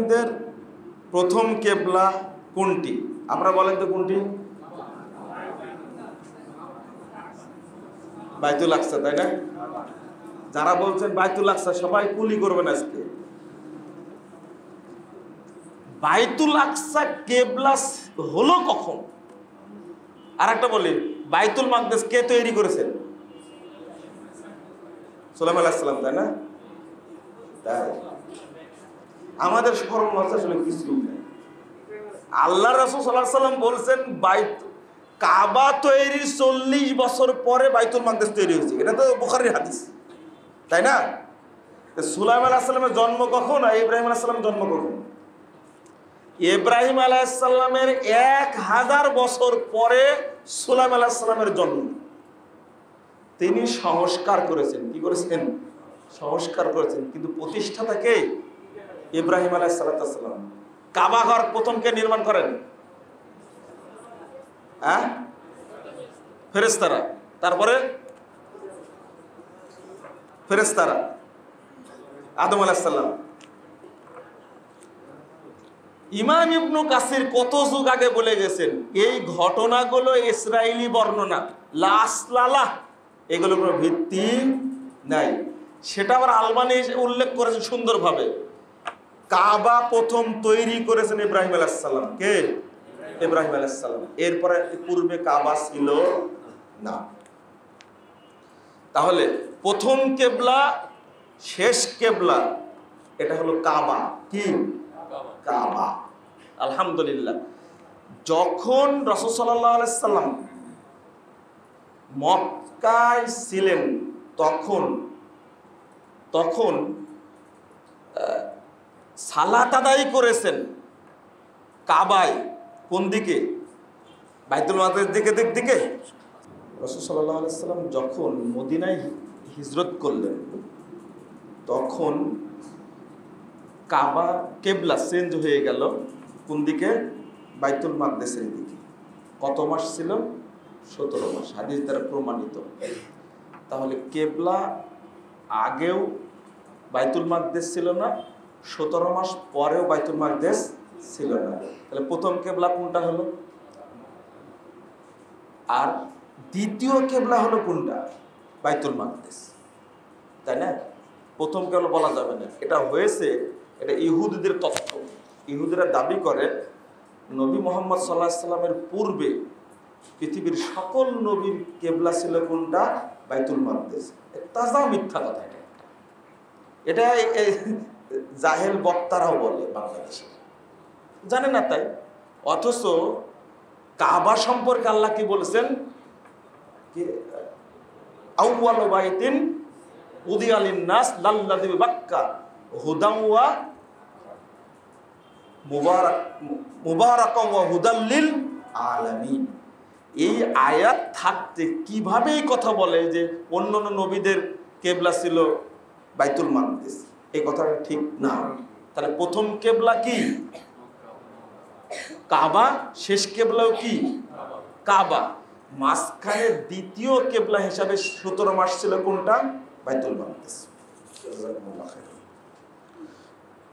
মুসলিমদের প্রথম কেবলা কোনটি? আপনারা বলেন তো কোনটি? বাইতুল আকসা, তাই না? যারা বলছেন বাইতুল আকসা সবাই কুলি করবেন আজকে। বাইতুল আকসা কেবলা হলো কখন? আর একটা বলি, বাইতুল মাকদেস কে তৈরি করেছেন? সুলাইমান আলাইহিস সালাম, তাই না? তাই আমাদের স্মরণ লজ্জা আসলে কিছু নেই। আল্লাহ রাসূল সাল্লাল্লাহু আলাইহি সাল্লাম বলছেন কাবা তৈরির 40 বছর পরে বাইতুল মাকদেস তৈরি হয়েছে। এটা তো বুখারীর হাদিস, তাই না? সুলাইমান আলাইহিস সালামের জন্ম কখন আর ইব্রাহিম আলাইহিস সালামের জন্ম কখন? ইব্রাহিম আলাইহিস সালামের 1000 বছর পরে সুলাইমান আলাইহিস সালামের জন্ম। তিনি সংস্কার করেছেন। কি করেছেন? সংস্কার করেছেন। কিন্তু প্রতিষ্ঠাতা কে? ইব্রাহিম আলাইহিস সালাম। কাবা ঘর প্রথম কে নির্মাণ করেন? ফেরেশতারা। তারপরে ফেরেশতারা, আদম আলাইহিস সালাম। ইমাম ইবনে কাসির কত যুগ আগে বলে গেছেন এই ঘটনাগুলো ইসরাইলি বর্ণনা, লা আসলালাহ, এগুলোর কোনো ভিত্তি নাই। সেটা আবার আলবানী উল্লেখ করেছেন সুন্দরভাবে। কাবা প্রথম তৈরি করেছেন ইব্রাহিম আলাইহিস সালাম। কে? ইব্রাহিম আলাইহিস সালাম। এরপরে পূর্বে কাবা ছিল না। তাহলে প্রথম কেবলা, শেষ কেবলা, এটা হলো কাবা। কি? কাবা। আলহামদুলিল্লাহ। যখন রাসূল সাল্লাল্লাহু আলাইহি সাল্লাম মক্কায় ছিলেন তখন সালাত আদায় করেছেন কাবায়। কোন দিকে? বাইতুল মাকদিস দিকে। রাসূল সাল্লাল্লাহু আলাইহি সাল্লাম যখন মদিনায় হিজরত করলেন তখন কাবা কেবলা চেঞ্জ হয়ে গেল। কোন দিকে? বাইতুল মাকদিসের দিকে। কত মাস ছিল? 17 মাস, হাদিস দ্বারা প্রমাণিত। তাহলে কেবলা আগেও বাইতুল মাকদিস ছিল না, 17 মাস পরেও বাইতুল মাকদিস ছিল না। তাহলে প্রথম কেবলা কোনটা হলো? আর দ্বিতীয় কেবলা হলো কোনটা? বাইতুল মাকদিস, তাই না? প্রথম কেবলা বলা যাবে না। এটা হয়েছে, এটা ইহুদিদের তথ্য। ইহুদিরা দাবি করে নবী মুহাম্মদ সাল্লাল্লাহু আলাইহি সাল্লামের পূর্বে পৃথিবীর সকল নবীর কেবলা ছিল কোনটা? বাইতুল মাকদিস। তাজা মিথ্যা কথা। এটা জাহেল বক্তারাও বলে বাংলাদেশে, জানে না তাই। অথচ কাবা সম্পর্কে আল্লাহ কি বলেছেন? আউয়ালু বাইতিন উদিয়া লিন-নাস লাল্লাযী বিবাক্কা হুদান ওয়া মুবারাকান ওয়া হুদাল লিল আলামিন। এই আয়াত থাকতে কিভাবে এই কথা বলে যে অন্যান্য নবীদের কেবলা ছিল বাইতুল মাকদিস? এই কথাটা ঠিক না। তাহলে প্রথম কেবলা কি? কাবা। শেষ কেবলাও কি? কাবা। মাঝখানে দ্বিতীয় কেবলা হিসাবে 17 মাস ছিল কোনটা? বাইতুল মাকদিস।